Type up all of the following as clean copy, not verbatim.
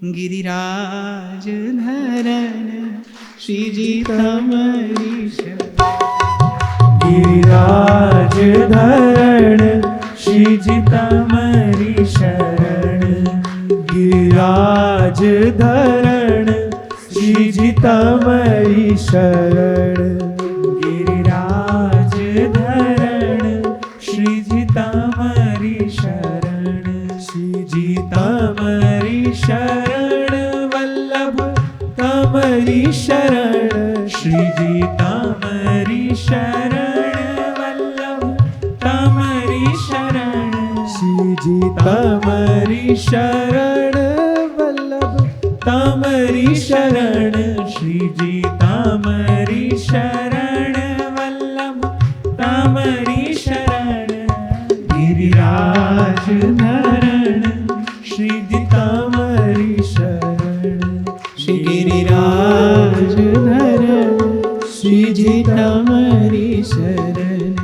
गिरिराज धरण श्रीजी तमरी शरण। गिरिराज धरण श्रीजी तमरी शरण। गिरिराज धरण श्रीजी तमरी शरण। गिरिराज धरण श्रीजी तमरी शरण। श्रीजी तमरी शरण वल्लभ तमरी शरण। श्रीजी तमरी शरण वल्लभ तमरी शरण। श्रीजी तमरी शरण वल्लभ तमरी शरण। श्रीजी तमरी शरण वल्लभ तमरी शरण। गिरिराज धरण श्रीजी तमरी शरण। श्री गिरिराज धरण श्रीजी तमरी शरण।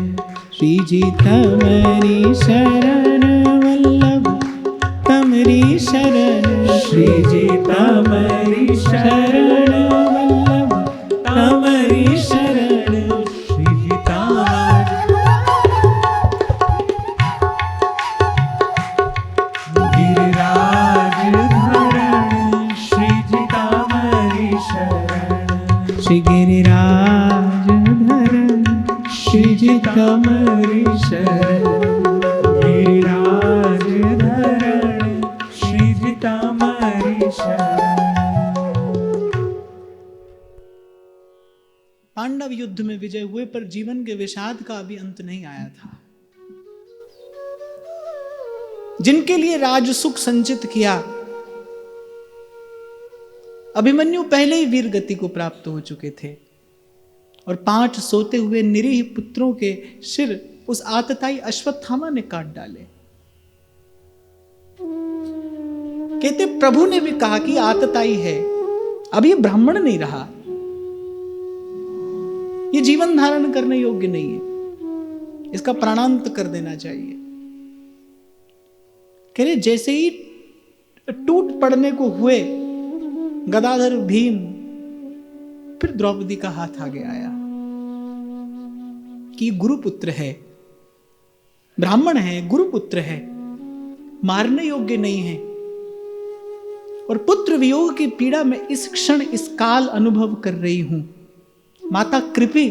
श्रीजी तमरी शरण वल्लभ तमरी शरण। श्रीजी तमरी शरण वल्लभ तमरी शरण। श्रीजी गिरिराज धरण श्रीजी तमरी शरण। श्री गिरिराज धरण श्रीजी तमरी शरण। गिरिराज धरण श्रीजी तमरी शरण। पांडव युद्ध में विजय हुए पर जीवन के विषाद का अभी अंत नहीं आया था। जिनके लिए राज सुख संचित किया, अभिमन्यु पहले ही वीर गति को प्राप्त हो चुके थे और 5 सोते हुए निरीह पुत्रों के सिर उस आतताई अश्वत्थामा ने काट डाले। कहते प्रभु ने भी कहा कि आतताई है, अब ये ब्राह्मण नहीं रहा, ये जीवन धारण करने योग्य नहीं है, इसका प्राणांत कर देना चाहिए। कह रहे जैसे ही टूट पड़ने को हुए गदाधर भीम, फिर द्रौपदी का हाथ आगे आया कि गुरुपुत्र है, ब्राह्मण है, गुरुपुत्र है, मारने योग्य नहीं है और पुत्र वियोग की पीड़ा में इस क्षण इस काल अनुभव कर रही हूं। माता कृपी,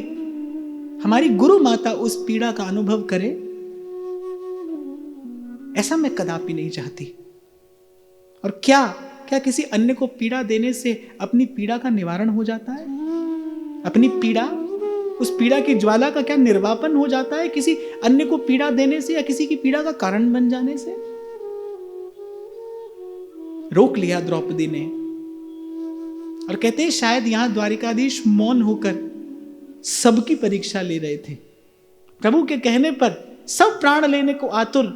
हमारी गुरु माता उस पीड़ा का अनुभव करे, ऐसा मैं कदापि नहीं चाहती। और क्या क्या किसी अन्य को पीड़ा देने से अपनी पीड़ा का निवारण हो जाता है? अपनी पीड़ा, उस पीड़ा की ज्वाला का क्या निर्वापन हो जाता है किसी अन्य को पीड़ा देने से या किसी की पीड़ा का कारण बन जाने से? रोक लिया द्रौपदी ने और कहते हैं शायद यहां द्वारिकाधीश मौन होकर सबकी परीक्षा ले रहे थे। प्रभु के कहने पर सब प्राण लेने को आतुर,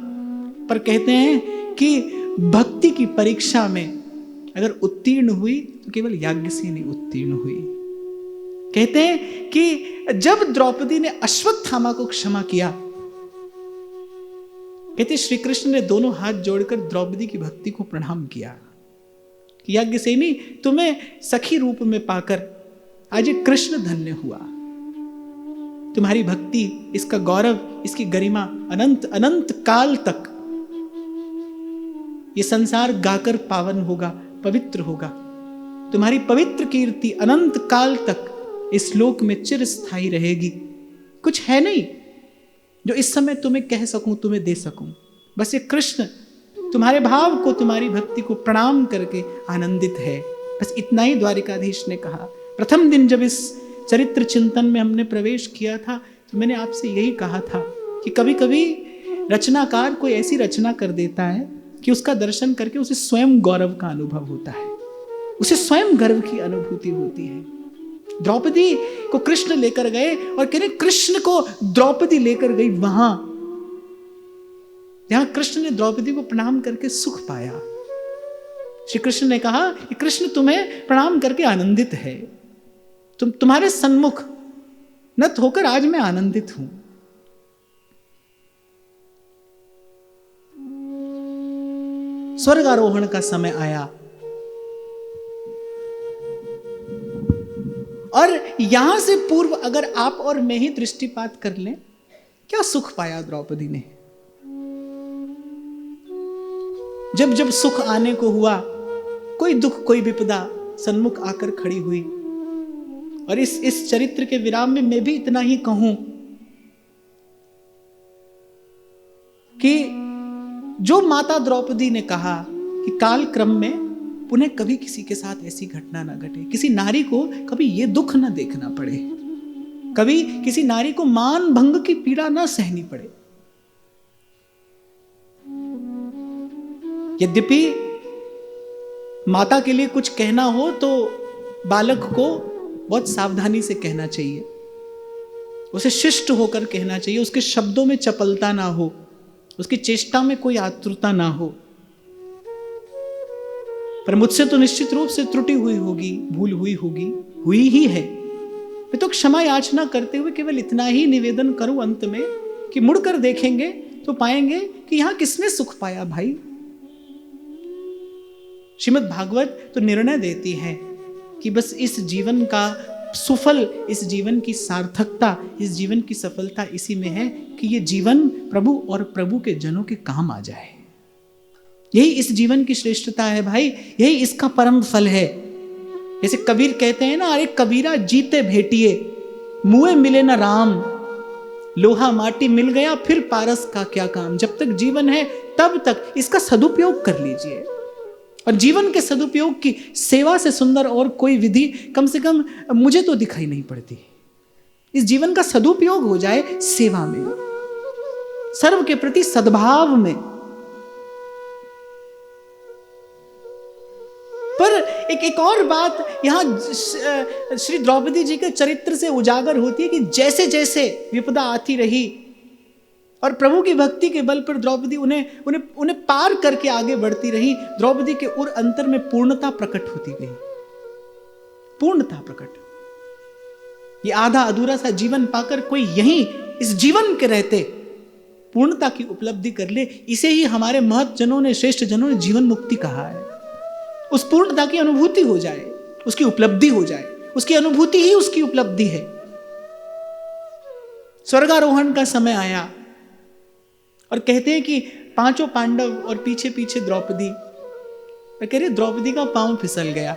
पर कहते हैं कि भक्ति की परीक्षा में अगर उत्तीर्ण हुई तो केवल याज्ञसेनी उत्तीर्ण हुई। कहते हैं कि जब द्रौपदी ने अश्वत्थामा को क्षमा किया, कहते श्री कृष्ण ने दोनों हाथ जोड़कर द्रौपदी की भक्ति को प्रणाम किया। याज्ञसेनी, तुम्हें सखी रूप में पाकर आज ये कृष्ण धन्य हुआ। तुम्हारी भक्ति, इसका गौरव, इसकी गरिमा अनंत अनंत काल तक ये संसार गाकर पावन होगा, पवित्र होगा। तुम्हारी पवित्र कीर्ति अनंत काल तक इस लोक में चिरस्थायी रहेगी। कुछ है नहीं जो इस समय तुम्हें कह सकूं, तुम्हें दे सकूं। बस ये कृष्ण तुम्हारे भाव को, तुम्हारी भक्ति को प्रणाम करके आनंदित है। बस इतना ही द्वारिकाधीश ने कहा। प्रथम दिन जब इस चरित्र चिंतन में हमने प्रवेश किया था तो मैंने आपसे यही कहा था कि कभी कभी रचनाकार कोई ऐसी रचना कर देता है कि उसका दर्शन करके उसे स्वयं गौरव का अनुभव होता है, उसे स्वयं गर्व की अनुभूति होती है। द्रौपदी को कृष्ण लेकर गए और कह रहे कृष्ण को द्रौपदी लेकर गई वहां जहां कृष्ण ने द्रौपदी को प्रणाम करके सुख पाया। श्री कृष्ण ने कहा कि कृष्ण तुम्हें प्रणाम करके आनंदित है, तुम्हारे सन्मुख नत होकर आज मैं आनंदित हूं। स्वर्गारोहण का समय आया, और यहां से पूर्व अगर आप और मैं ही दृष्टिपात कर लें, क्या सुख पाया द्रौपदी ने? जब जब सुख आने को हुआ, कोई दुख कोई विपदा सन्मुख आकर खड़ी हुई। और इस चरित्र के विराम में मैं भी इतना ही कहूं कि जो माता द्रौपदी ने कहा कि काल क्रम में पुनः कभी किसी के साथ ऐसी घटना ना घटे, किसी नारी को कभी ये दुख ना देखना पड़े, कभी किसी नारी को मान भंग की पीड़ा ना सहनी पड़े। यद्यपि माता के लिए कुछ कहना हो तो बालक को बहुत सावधानी से कहना चाहिए, उसे शिष्ट होकर कहना चाहिए, उसके शब्दों में चपलता ना हो, उसकी चेष्टा में कोई आतुरता ना हो। पर मुझसे तो निश्चित रूप से त्रुटि हुई होगी, भूल हुई होगी, हुई ही है। मैं तो क्षमा याचना करते हुए केवल इतना ही निवेदन करूं अंत में कि मुड़कर देखेंगे तो पाएंगे कि यहां किसने सुख पाया भाई। श्रीमद् भागवत तो निर्णय देती है कि बस इस जीवन का सुफल, इस जीवन की सार्थकता, इस जीवन की सफलता इसी में है कि ये जीवन प्रभु और प्रभु के जनों के काम आ जाए। यही इस जीवन की श्रेष्ठता है भाई, यही इसका परम फल है। जैसे कबीर कहते हैं ना, अरे कबीरा जीते भेटिए, मुए मिले ना राम, लोहा माटी मिल गया फिर पारस का क्या काम। जब तक जीवन है तब तक इसका सदुपयोग कर लीजिए। और जीवन के सदुपयोग की सेवा से सुंदर और कोई विधि कम से कम मुझे तो दिखाई नहीं पड़ती। इस जीवन का सदुपयोग हो जाए सेवा में, सर्व के प्रति सद्भाव में। पर एक और बात यहां श्री द्रौपदी जी के चरित्र से उजागर होती है कि जैसे जैसे विपदा आती रही और प्रभु की भक्ति के बल पर द्रौपदी उन्हें पार करके आगे बढ़ती रही, द्रौपदी के उर अंतर में पूर्णता प्रकट होती गई। पूर्णता प्रकट। ये आधा अधूरा सा जीवन पाकर कोई यहीं इस जीवन के रहते पूर्णता की उपलब्धि कर ले, इसे ही हमारे महत जनों ने, श्रेष्ठ जनों ने जीवन मुक्ति कहा है। उस पूर्णता की अनुभूति हो जाए, उसकी उपलब्धि हो जाए, उसकी अनुभूति ही उसकी उपलब्धि है। स्वर्गारोहण का समय आया और कहते हैं कि पांचों पांडव और पीछे पीछे द्रौपदी, कह रहे द्रौपदी का पांव फिसल गया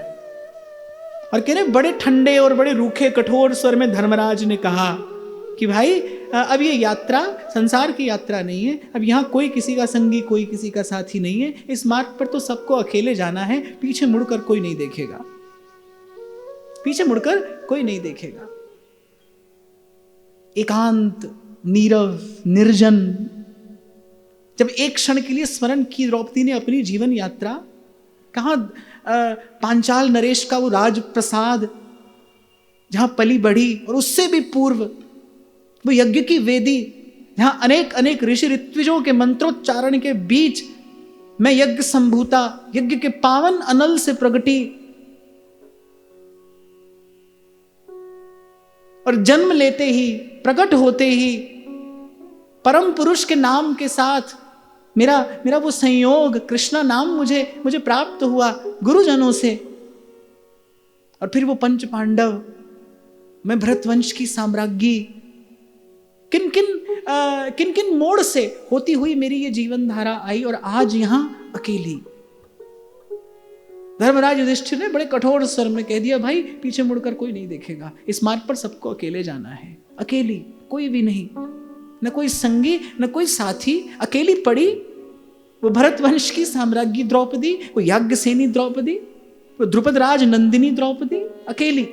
और कह रहे बड़े ठंडे और बड़े रूखे कठोर स्वर में धर्मराज ने कहा कि भाई अब ये यात्रा संसार की यात्रा नहीं है, अब यहाँ कोई किसी का संगी, कोई किसी का साथी नहीं है, इस मार्ग पर तो सबको अकेले जाना है, पीछे मुड़कर कोई नहीं देखेगा, पीछे मुड़कर कोई नहीं देखेगा। एकांत, नीरव, निर्जन, जब एक क्षण के लिए स्मरण की द्रौपदी ने अपनी जीवन यात्रा, कहाँ पांचाल नरेश का वो राजप्रसाद जहां पली बढ़ी, और उससे भी पूर्व वो यज्ञ की वेदी जहां अनेक अनेक ऋषि ऋत्विजों के मंत्रोच्चारण के बीच मैं यज्ञ संभूता, यज्ञ के पावन अनल से प्रगटी और जन्म लेते ही, प्रकट होते ही परम पुरुष के नाम के साथ मेरा वो संयोग कृष्णा नाम मुझे प्राप्त हुआ गुरुजनों से। और फिर वो पंच पांडव, मैं भरतवंश की साम्राज्ञी, किन किन मोड़ से होती हुई मेरी ये जीवन धारा आई और आज यहां अकेली। धर्मराज युधिष्ठिर ने बड़े कठोर स्वर में कह दिया, भाई पीछे मुड़कर कोई नहीं देखेगा, इस मार्ग पर सबको अकेले जाना है, अकेली, कोई भी नहीं, न कोई संगी न कोई साथी, अकेली पड़ी वो भरतवंश की साम्राज्ञी द्रौपदी, वो याज्ञसेनी द्रौपदी, वो द्रुपद राज नंदिनी द्रौपदी, अकेली।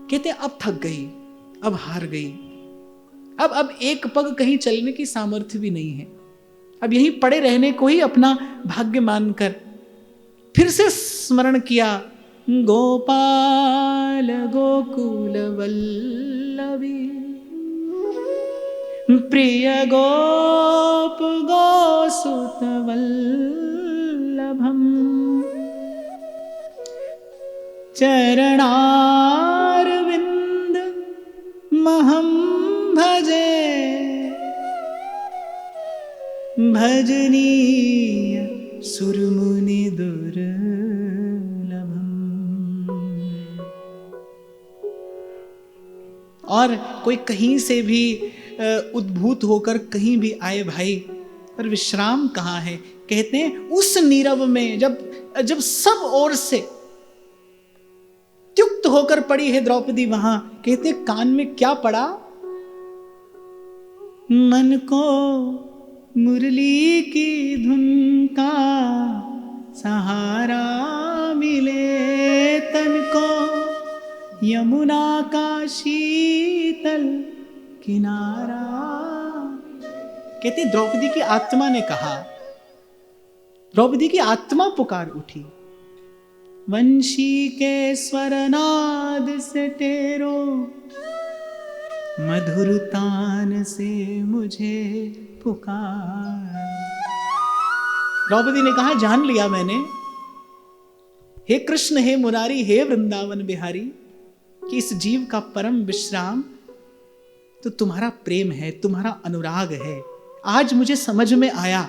कहते अब थक गई, अब हार गई, अब एक पग कहीं चलने की सामर्थ्य भी नहीं है, अब यहीं पड़े रहने को ही अपना भाग्य मानकर फिर से स्मरण किया, गोपाल गोकुल वल्लभी प्रिय गोप गोसुत वल्लभम चरणारविंद महं भजे भजनीय सुरमुनि दुर्लभम। और कोई कहीं से भी उद्भूत होकर कहीं भी आए भाई, पर विश्राम कहाँ है? कहते हैं उस नीरव में जब सब ओर से त्युक्त होकर पड़ी है द्रौपदी वहां, कहते कान में क्या पड़ा? मन को मुरली की धुन का सहारा मिले, तन को यमुना का शीतल किनारा। कहते द्रौपदी की आत्मा ने कहा, द्रौपदी की आत्मा पुकार उठी, वंशी के स्वरनाद से टेरो, मधुर तान से मुझे पुकार। द्रौपदी ने कहा जान लिया मैंने, हे कृष्ण, हे मुरारी, हे वृंदावन बिहारी, कि इस जीव का परम विश्राम तो तुम्हारा प्रेम है, तुम्हारा अनुराग है। आज मुझे समझ में आया,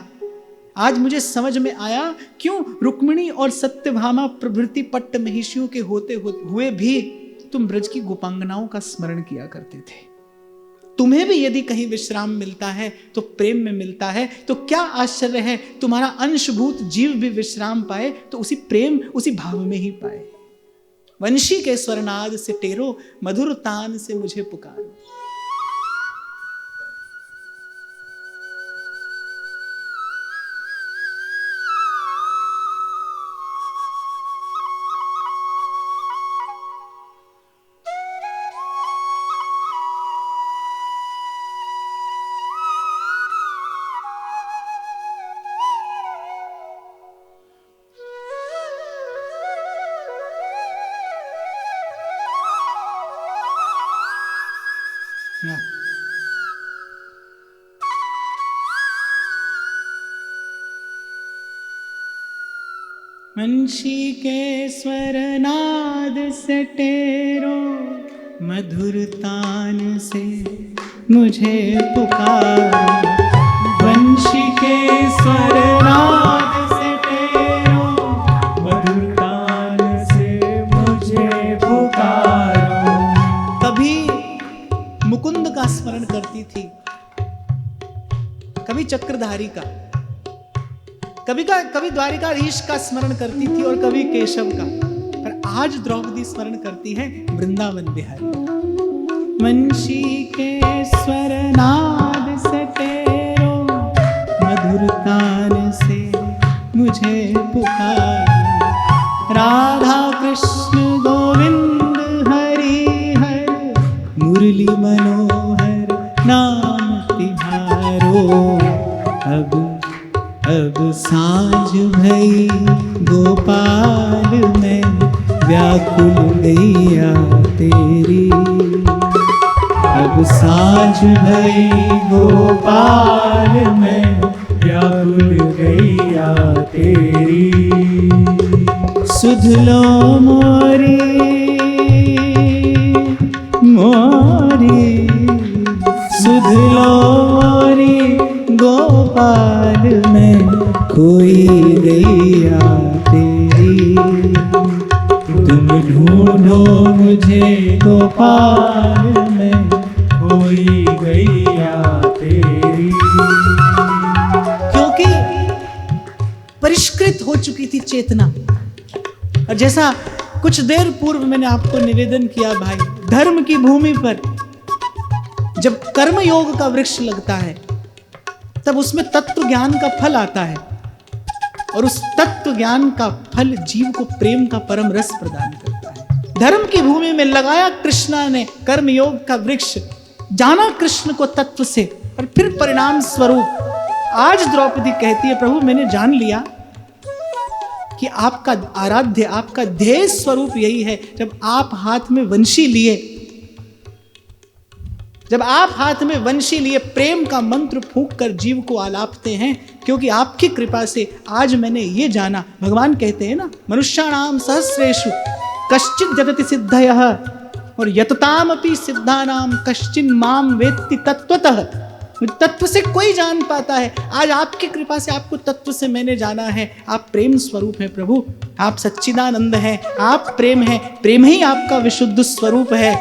आज मुझे समझ में आया क्यों रुक्मिणी और सत्यभामा प्रभृति पट्ट महिषियों के होते हुए भी तुम ब्रज की गोपांगनाओं का स्मरण किया करते थे। तुम्हें भी यदि कहीं विश्राम मिलता है तो प्रेम में मिलता है, तो क्या आश्चर्य है तुम्हारा अंशभूत जीव भी विश्राम पाए तो उसी प्रेम, उसी भाव में ही पाए। वंशी के स्वरनाद से टेरो, मधुर तान से मुझे पुकारो। वंशी के स्वरनाद से टेरो, मधुर तान से मुझे पुकारो। वंशी के स्वरनाद से टेरो, मधुर तान से मुझे पुकारो। कभी मुकुंद का स्मरण करती थी, कभी चक्रधारी का, कभी द्वारिकाधीश का स्मरण करती थी और कभी केशव का, पर आज द्रौपदी स्मरण करती है वृंदावन बिहारी। वंशी के स्वरनाद से टेरो, मधुर तान से मुझे पुकार। राधा कृष्ण गोविंद हरि हर, मुरली मनोहर नाम तिहारो। अब सांझ भई गोपाल में, व्याकुल गैया तेरी। अब सांझ भई गोपाल में, व्याकुल गैया तेरी। सुध लो मोरी मोरी, सुध लो मोरी गोपाल में, कोई गैया तेरी। तुम ढूंढो मुझे गोपाल में, कोई गैया तेरी। क्योंकि परिष्कृत हो चुकी थी चेतना। और जैसा कुछ देर पूर्व मैंने आपको निवेदन किया भाई, धर्म की भूमि पर जब कर्म योग का वृक्ष लगता है तब उसमें तत्व ज्ञान का फल आता है, और उस तत्व ज्ञान का फल जीव को प्रेम का परम रस प्रदान करता है। धर्म की भूमि में लगाया कृष्णा ने कर्म योग का वृक्ष, जाना कृष्ण को तत्व से, और फिर परिणाम स्वरूप आज द्रौपदी कहती है प्रभु मैंने जान लिया कि आपका आराध्य, आपका ध्येय स्वरूप यही है। जब आप हाथ में वंशी लिए, जब आप हाथ में वंशी लिए प्रेम का मंत्र फूंक कर जीव को आलापते हैं, क्योंकि आपकी कृपा से आज मैंने ये जाना। भगवान कहते हैं ना, मनुष्याणाम सहस्रेषु कश्चित् यतति सिद्धयः, और यतताम अपि सिद्धानाम कश्चिन् माम वेत्ति तत्वतः। तत्व से कोई जान पाता है, आज आपकी कृपा से आपको तत्व से मैंने जाना है। आप प्रेम स्वरूप हैं प्रभु, आप सच्चिदानंद हैं, आप प्रेम हैं, प्रेम ही आपका विशुद्ध स्वरूप है।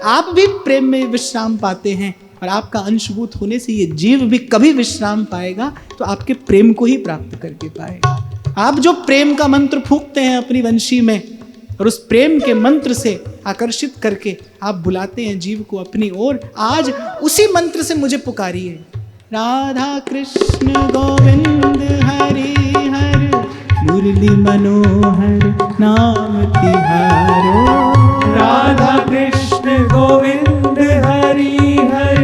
आप भी प्रेम में विश्राम पाते हैं और आपका अंशभूत होने से ये जीव भी कभी विश्राम पाएगा तो आपके प्रेम को ही प्राप्त करके पाएगा। आप जो प्रेम का मंत्र फूंकते हैं अपनी वंशी में और उस प्रेम के मंत्र से आकर्षित करके आप बुलाते हैं जीव को अपनी ओर, आज उसी मंत्र से मुझे पुकारिए। राधा कृष्ण गोविंद हरि हर मुरली मनोहर नाम तिहारो। राधा कृष्ण गोविंद हरि हर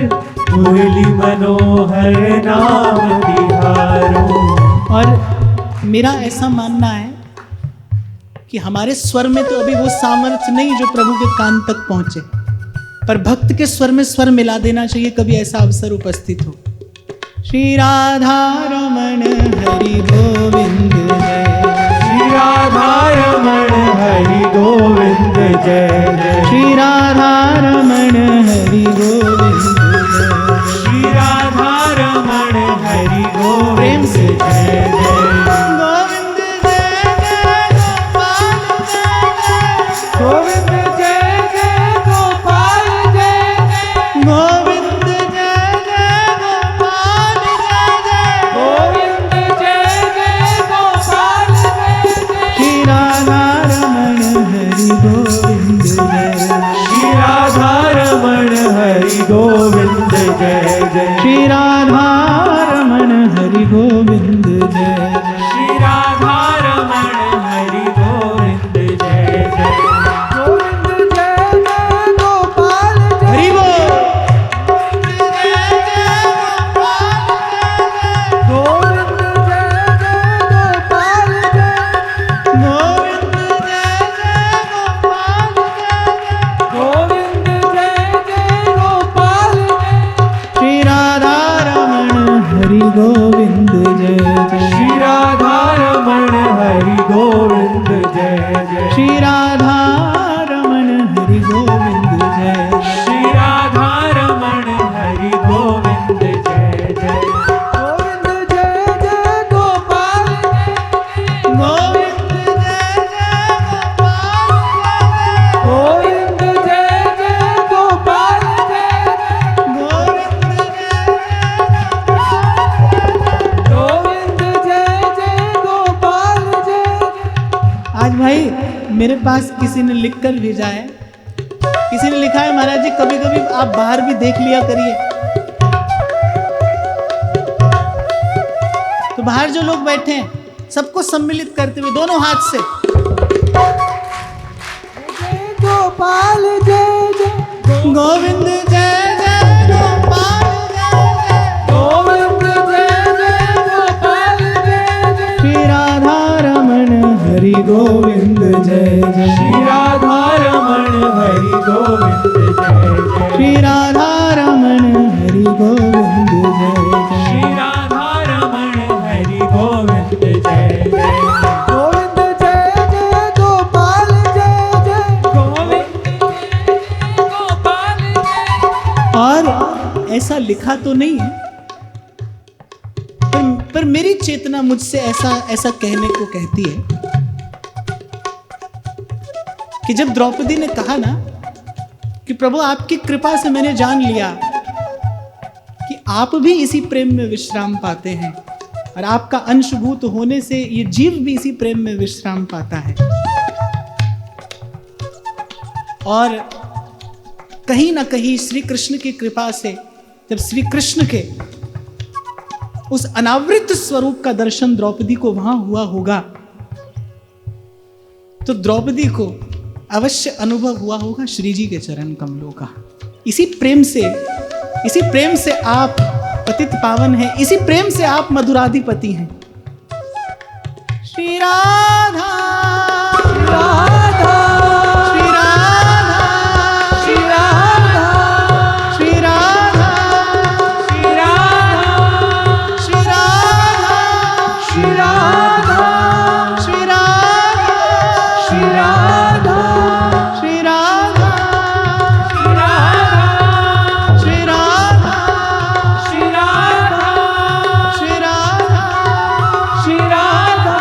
मुरली मनोहर नाम तिहारो। और मेरा ऐसा मानना है कि हमारे स्वर में तो अभी वो सामर्थ्य नहीं जो प्रभु के कान तक पहुंचे, पर भक्त के स्वर में स्वर मिला देना चाहिए कभी ऐसा अवसर उपस्थित हो। श्री राधा रमण हरि गोविंद जय, श्री राधा रमण हरि गोविंद जय जय, श्री राधा रमण हरि गोविंद जय, श्री राधा रमण हरि गोविंद से जय जय। गोविंद जय जय गोपाल जय जय, गोविंद जय जय गोपाल जय जय, गोविंद जय जय गोपाल जय जय, श्री राधा रमण हरि गोविंद जय, श्री राधा रमण हरि गोविंद जय जय, श्री राधा रमण हरि गोविंद जय, श्री राधा रमण हरि गोविंद जय जय। गोविंद जय जय गोपाल जय, हरि बोल, जय जय गोपाल जय जय, गोविंद जय जय गोपाल जय, गोविंद जय जय गोपाल जय, श्री राधा रमण हरि गोविंद जय जय, श्री राधा रमण हरि गोविंद जय जय, श्री राधा रमण हरि गोविंद जय जय, श्री राधा रमण हरि गोविंद जय जय। गोविंद जय जय गोपाल जय, गोविंद जय जय गोपाल जय, गोविंद जय जय गोपाल जय। आज भाई मेरे पास किसी ने लिखकर भेजा है, किसी ने लिखा है महाराज जी कभी कभी आप बाहर भी देख लिया करिए। तो बाहर जो लोग बैठे हैं सबको सम्मिलित करते हुए दोनों हाथ से जय गोपाल जय जय, गोविंद जय जय गोपाल जय जय, गोविंद जय जय गोपाल जय जय, श्री राधा रमण हरि गोविंद जय जय, श्री राधा रमण हरि गोविंद जय जय, श्री राधा रमण हरि गोविंद जय जय, श्री राधा रमण हरि गोविंद जय जय, गोविंद जय जय गोपाल जय जय, गोविंद जय जय गोपाल जय। और ऐसा लिखा तो नहीं है पर मेरी चेतना मुझसे ऐसा कहने को कहती है कि जब द्रौपदी ने कहा ना कि प्रभु आपकी कृपा से मैंने जान लिया कि आप भी इसी प्रेम में विश्राम पाते हैं और आपका अंशभूत होने से ये जीव भी इसी प्रेम में विश्राम पाता है, और कहीं ना कहीं श्री कृष्ण की कृपा से जब श्री कृष्ण के उस अनावृत स्वरूप का दर्शन द्रौपदी को वहां हुआ होगा तो द्रौपदी को अवश्य अनुभव हुआ होगा श्री जी के चरण कमलों का। इसी प्रेम से आप पतित पावन हैं, इसी प्रेम से आप मधुराधिपति हैं। श्री राधा राधा श्री राधा श्री राधा श्री राधा श्री राधा श्री राधा श्री राधा श्री राधा श्री राधा श्री राधा श्री राधा श्री राधा श्री राधा श्री राधा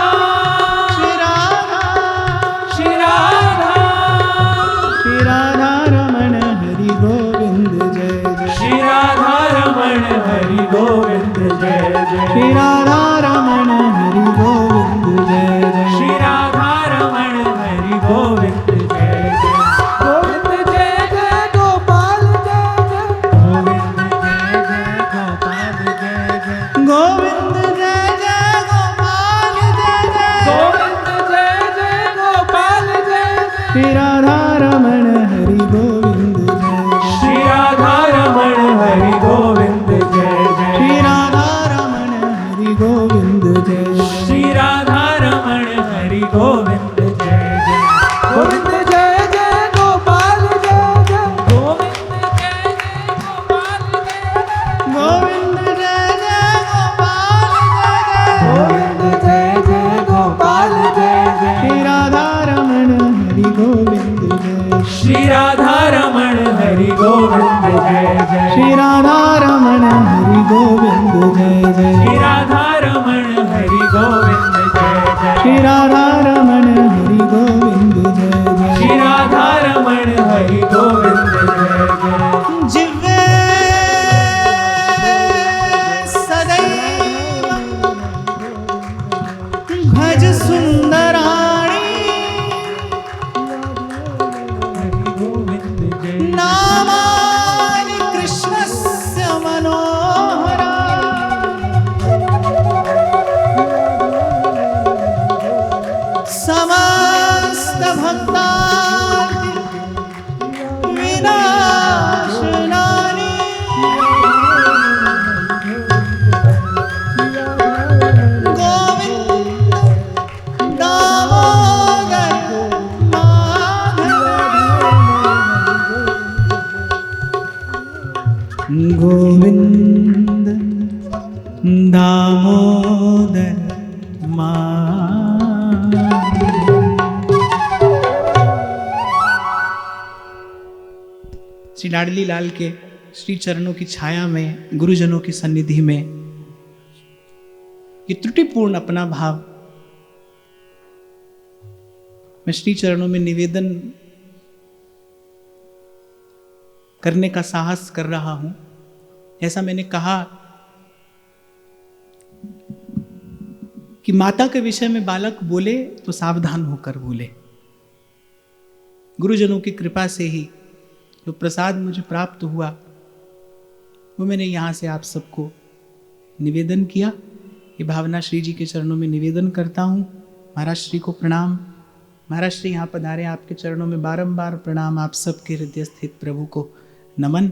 श्री राधा रमण हरि गोविंद जय जय। श्री राधा रमण हरि गोविंद जय जय। श्री राधा रमण हरि गोविंद जय जय। श्री राधा रमण हरि गोविंद जय जय। गोविंद जय जय गोपाल जय जय। गोविंद जय जय गोपाल जय जय। गोविंद जय जय गोपाल जय जय। गोविंद जय जय गोपाल जय जय। श्री राधा रमण हरि गोविंद जय जय। श्री राधा रमण हरि गोविंद जय जय। श्री राधा रमण हरि गोविंद जय जय। श्री राधा रमण हरि गोविंद जय जय। श्री राधा रमण हरि गोविंद जय जय। श्री राधा रमण हरि गोविंद जय जय। जिवे सदैव भज सुंदराणी हरि गोविंद जय जय। नामानि कृष्णस्य मनोहरा समस्त भक्तार्ति विनाशनानि गोविंद दामोदर माधव गोविंद दामोदर माधव। श्री लाडली लाल के श्री चरणों की छाया में, गुरुजनों की सन्निधि में ये त्रुटिपूर्ण अपना भाव मैं श्री चरणों में निवेदन करने का साहस कर रहा हूं। ऐसा मैंने कहा कि माता के विषय में बालक बोले तो सावधान होकर बोले। गुरुजनों की कृपा से ही जो प्रसाद मुझे प्राप्त हुआ वो मैंने यहाँ से आप सबको निवेदन किया। ये भावना श्री जी के चरणों में निवेदन करता हूँ। महाराज श्री को प्रणाम। महाराज श्री यहाँ पधारे, आपके चरणों में बारंबार प्रणाम। आप सबके हृदय स्थित प्रभु को नमन।